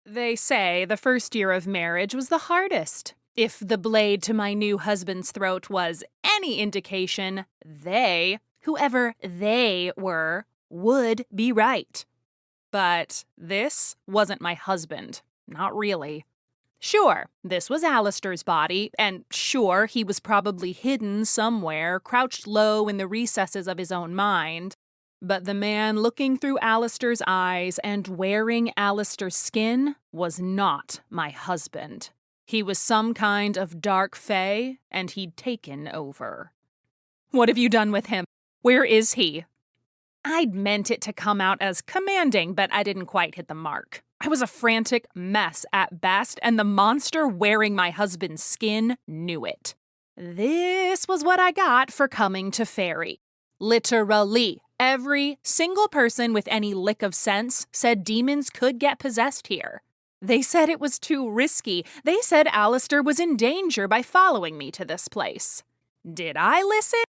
They say the first year of marriage was the hardest. If the blade to my new husband's throat was any indication, they, whoever they were, would be right. But this wasn't my husband. Not really. Sure, this was Alistair's body, and sure, he was probably hidden somewhere, crouched low in the recesses of his own mind. But the man looking through Alistair's eyes and wearing Alistair's skin was not my husband. He was some kind of dark fae, and he'd taken over. What have you done with him? Where is he? I'd meant it to come out as commanding, but I didn't quite hit the mark. I was a frantic mess at best, and the monster wearing my husband's skin knew it. This was what I got for coming to Fairy. Literally, every single person with any lick of sense said demons could get possessed here. They said it was too risky. They said Alistair was in danger by following me to this place. Did I listen?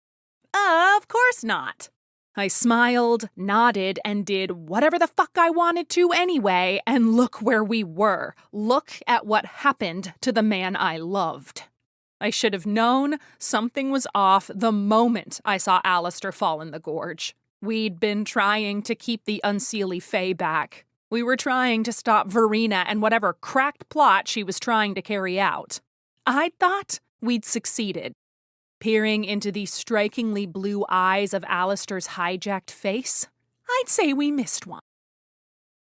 Of course not. I smiled, nodded, and did whatever the fuck I wanted to anyway, and look where we were. Look at what happened to the man I loved. I should have known something was off the moment I saw Alistair fall in the gorge. We'd been trying to keep the unseelie fae back. We were trying to stop Verena and whatever cracked plot she was trying to carry out. I thought we'd succeeded. Peering into the strikingly blue eyes of Alistair's hijacked face, I'd say we missed one.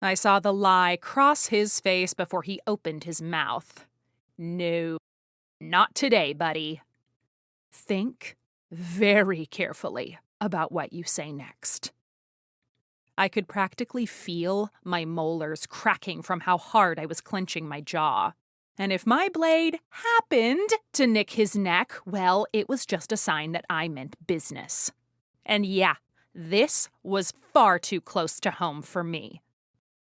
I saw the lie cross his face before he opened his mouth. No, not today, buddy. Think very carefully about what you say next. I could practically feel my molars cracking from how hard I was clenching my jaw. And if my blade happened to nick his neck, well, it was just a sign that I meant business. And yeah, this was far too close to home for me.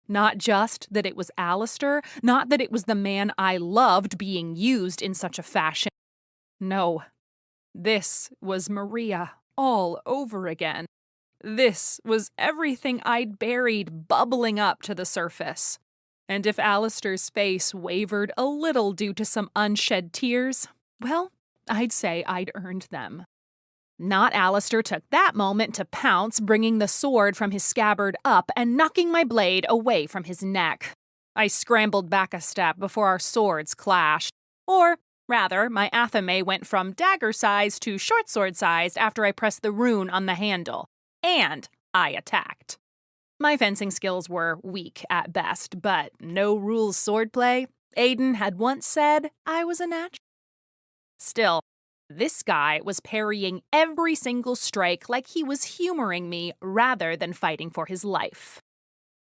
Not just that it was Alistair, not that it was the man I loved being used in such a fashion. No, this was Maria all over again. This was everything I'd buried bubbling up to the surface. And if Alistair's face wavered a little due to some unshed tears, well, I'd say I'd earned them. Not Alistair took that moment to pounce, bringing the sword from his scabbard up and knocking my blade away from his neck. I scrambled back a step before our swords clashed. Or, rather, my athame went from dagger size to short sword sized after I pressed the rune on the handle. And I attacked. My fencing skills were weak at best, but no rules swordplay. Aiden had once said I was a natural. Still, this guy was parrying every single strike like he was humoring me rather than fighting for his life.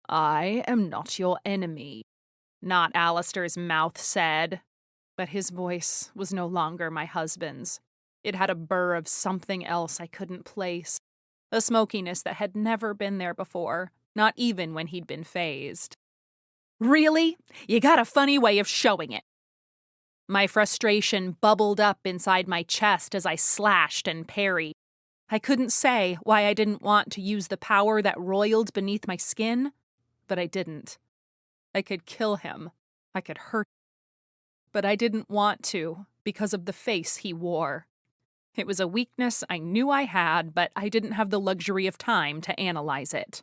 I am not your enemy, not Alistair's mouth said, but his voice was no longer my husband's. It had a burr of something else I couldn't place. A smokiness that had never been there before, not even when he'd been phased. Really? You got a funny way of showing it. My frustration bubbled up inside my chest as I slashed and parried. I couldn't say why I didn't want to use the power that roiled beneath my skin, but I didn't. I could kill him. I could hurt him. But I didn't want to because of the face he wore. It was a weakness I knew I had, but I didn't have the luxury of time to analyze it.